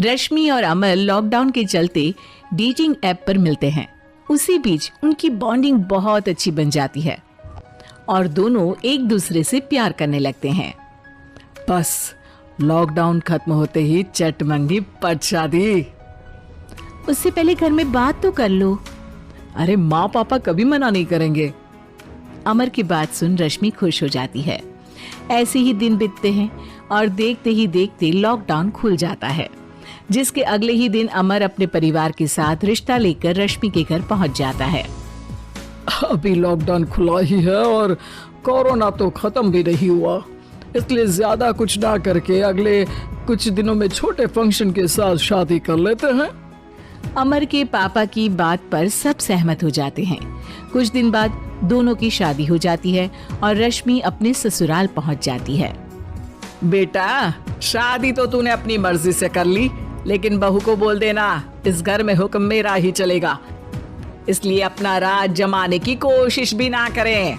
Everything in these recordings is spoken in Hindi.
रश्मि और अमर लॉकडाउन के चलते डेटिंग ऐप पर मिलते हैं। उसी बीच उनकी बॉन्डिंग बहुत अच्छी बन जाती है और दोनों एक दूसरे से प्यार करने लगते हैं। बस लॉकडाउन खत्म होते ही चट मंगी पट शादी। उससे पहले घर में बात तो कर लो। अरे माँ पापा कभी मना नहीं करेंगे। अमर की बात सुन रश्मि खुश हो जाती है। ऐसे ही दिन बीतते हैं और देखते ही देखते लॉकडाउन खुल जाता है, जिसके अगले ही दिन अमर अपने परिवार के साथ रिश्ता लेकर रश्मि के घर पहुंच जाता है। अभी लॉकडाउन खुला ही है और कोरोना तो खत्म भी नहीं हुआ, इसलिए ज्यादा कुछ ना करके अगले कुछ दिनों में छोटे फंक्शन के साथ शादी कर लेते हैं। अमर के पापा की बात पर सब सहमत हो जाते हैं। कुछ दिन बाद दोनों की शादी हो जाती है और रश्मि अपने ससुराल पहुंच जाती है। बेटा, शादी तो तूने अपनी मर्जी से कर ली, लेकिन बहू को बोल देना इस घर में हुक्म मेरा ही चलेगा, इसलिए अपना राज जमाने की कोशिश भी ना करें।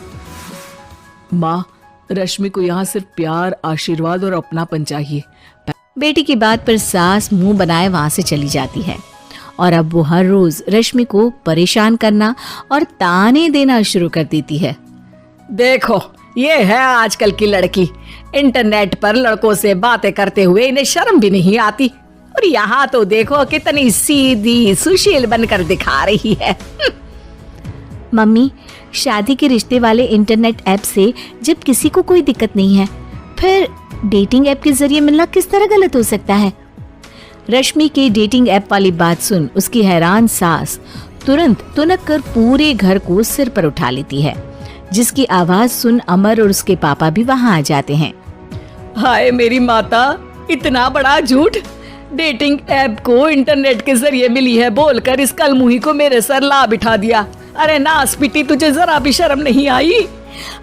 माँ, रश्मि को यहाँ सिर्फ प्यार, आशीर्वाद और अपनापन चाहिए। बेटी की बात पर सास मुंह बनाए वहां से चली जाती है और अब वो हर रोज रश्मि को परेशान करना और ताने देना शुरू कर देती है। देखो, ये है आजकल की लड़की, इंटरनेट पर लड़कों से बातें करते हुए इन्हें शर्म भी नहीं आती, और यहाँ तो देखो कितनी सीधी सुशील बनकर दिखा रही है। मम्मी, शादी के रिश्ते वाले इंटरनेट ऐप से जब किसी को कोई दिक्कत नहीं है, फिर डेटिंग ऐप के जरिए मिलना किस तरह गलत हो सकता है? रश्मि के डेटिंग ऐप वाली बात सुन उसकी हैरान सास तुरंत तुनक कर पूरे घर को सिर पर उठा लेती है, जिसकी आवाज सुन अमर और उसके पापा भी वहां आ जाते हैं। हाय मेरी माता, इतना बड़ा झूठ! डेटिंग ऐप को इंटरनेट के जरिए मिली है बोलकर इस कलमुही को मेरे सर ला बिठा दिया। अरे नास पिटी, तुझे जरा भी शर्म नहीं आई?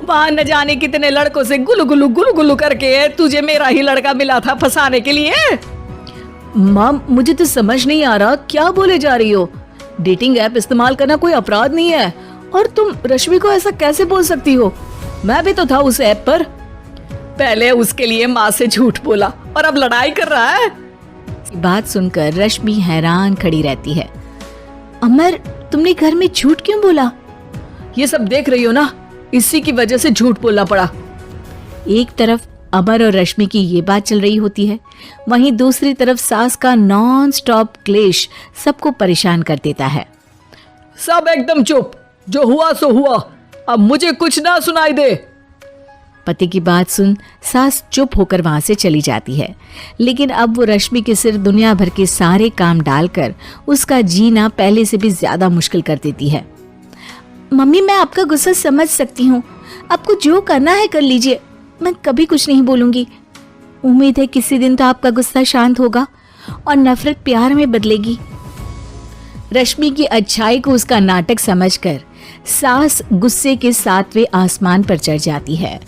वहां न जाने कितने लड़कों से गुलु गुलु करके तुझे मेरा ही लड़का मिला था फंसाने के लिए। माँ, मुझे तो समझ नहीं आ रहा क्या बोले जा रही हो। डेटिंग ऐप इस्तेमाल करना कोई अपराध नहीं है, और तुम रश्मि को ऐसा कैसे बोल सकती हो? मैं भी तो था उस ऐप पर। पहले उसके लिए माँ से झूठ बोला और अब लड़ाई कर रहा है। बात सुनकर रश्मि हैरान खड़ी रहती है। अमर, तुमने घर में झूठ क्यों बोला? ये सब देख रही हो ना, इसी की वजह से झूठ बोलना पड़ा। एक तरफ अमर और रश्मि की ये बात चल रही होती है, वहीं दूसरी तरफ सास का नॉन स्टॉप क्लेश सबको परेशान कर देता है। सब एकदम चुप, जो हुआ सो हुआ, अब मुझे कुछ ना सुनाई दे। पति की बात सुन सास चुप होकर वहां से चली जाती है, लेकिन अब वो रश्मि के सिर दुनिया भर के सारे काम डालकर उसका जीना पहले से भी ज्यादा मुश्किल कर देती है। मम्मी, मैं आपका गुस्सा समझ सकती हूँ, आपको जो करना है कर लीजिए, मैं कभी कुछ नहीं बोलूंगी। उम्मीद है किसी दिन तो आपका गुस्सा शांत होगा और नफरत प्यार में बदलेगी। रश्मि की अच्छाई को उसका नाटक समझकर सास गुस्से के 7वें आसमान पर चढ़ जाती है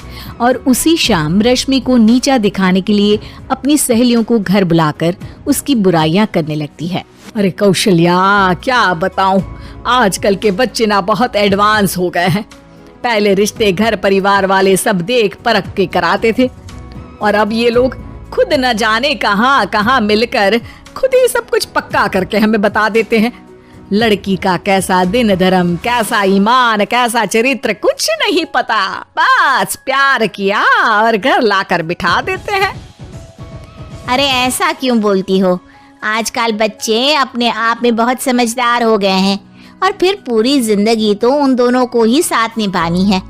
और उसी शाम रश्मि को नीचा दिखाने के लिए अपनी सहेलियों को घर बुलाकर उसकी बुराइयां करने लगती है। अरे कौशल्या, क्या बताऊं, आजकल के बच्चे ना बहुत एडवांस हो गए हैं। पहले रिश्ते घर परिवार वाले सब देख परख के कराते थे, और अब ये लोग खुद न जाने कहां कहां मिलकर खुद ही सब कुछ पक्का करके हमें बता देते हैं। लड़की का कैसा दिन धर्म, कैसा ईमान, कैसा चरित्र कुछ नहीं पता, बस प्यार किया और घर लाकर बिठा देते हैं। अरे ऐसा क्यों बोलती हो? आजकल बच्चे अपने आप में बहुत समझदार हो गए हैं, और फिर पूरी जिंदगी तो उन दोनों को ही साथ निभानी है।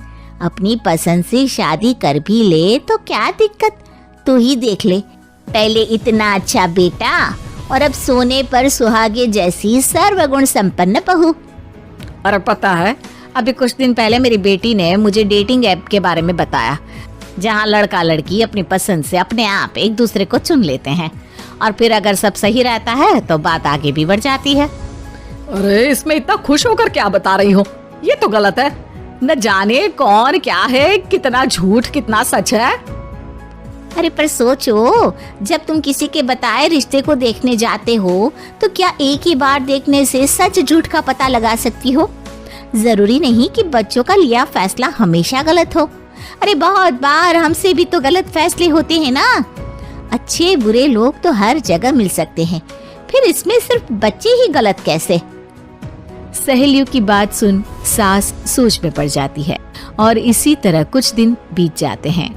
अपनी पसंद से शादी कर भी ले तो क्या दिक्कत? तू ही देख ले, पहले इतना अच्छा बेटा और अब सोने पर सुहागे जैसी सर्वगुण संपन्न बहू। और पता है, अभी कुछ दिन पहले मेरी बेटी ने मुझे डेटिंग ऐप के बारे में बताया, जहां लड़का लड़की अपनी पसंद से अपने आप एक दूसरे को चुन लेते हैं, और फिर अगर सब सही रहता है तो बात आगे भी बढ़ जाती है। अरे इसमें इतना खुश होकर क्या बता रही हो? ये तो गलत है। न जाने कौन क्या है, कितना झूठ कितना सच है। अरे पर सोचो, जब तुम किसी के बताए रिश्ते को देखने जाते हो तो क्या एक ही बार देखने से सच झूठ का पता लगा सकती हो? जरूरी नहीं कि बच्चों का लिया फैसला हमेशा गलत हो। अरे बहुत बार हमसे भी तो गलत फैसले होते हैं ना। अच्छे बुरे लोग तो हर जगह मिल सकते हैं, फिर इसमें सिर्फ बच्चे ही गलत कैसे? सहेलियों की बात सुन सास सोच में पड़ जाती है और इसी तरह कुछ दिन बीत जाते हैं,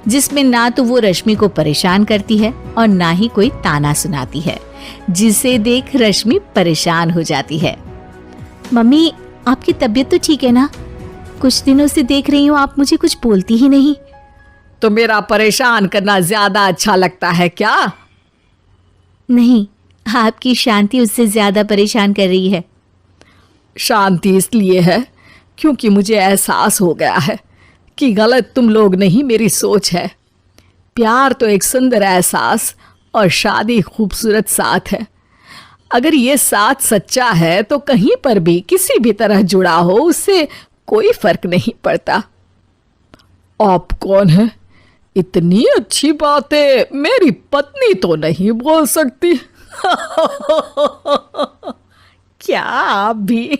जिसमें ना तो वो रश्मि को परेशान करती है और ना ही कोई ताना सुनाती है, जिसे देख रश्मि परेशान हो जाती है। मम्मी, आपकी तबीयत तो ठीक है ना? कुछ दिनों से देख रही हूँ आप मुझे कुछ बोलती ही नहीं। तो मेरा परेशान करना ज्यादा अच्छा लगता है क्या? नहीं, आपकी शांति उससे ज्यादा परेशान कर रही है। शांति इसलिए है क्योंकि मुझे एहसास हो गया है कि गलत तुम लोग नहीं, मेरी सोच है। प्यार तो एक सुंदर एहसास और शादी खूबसूरत साथ है। अगर ये साथ सच्चा है तो कहीं पर भी किसी भी तरह जुड़ा हो, उससे कोई फर्क नहीं पड़ता। आप कौन है? इतनी अच्छी बातें मेरी पत्नी तो नहीं बोल सकती। क्या आप भी?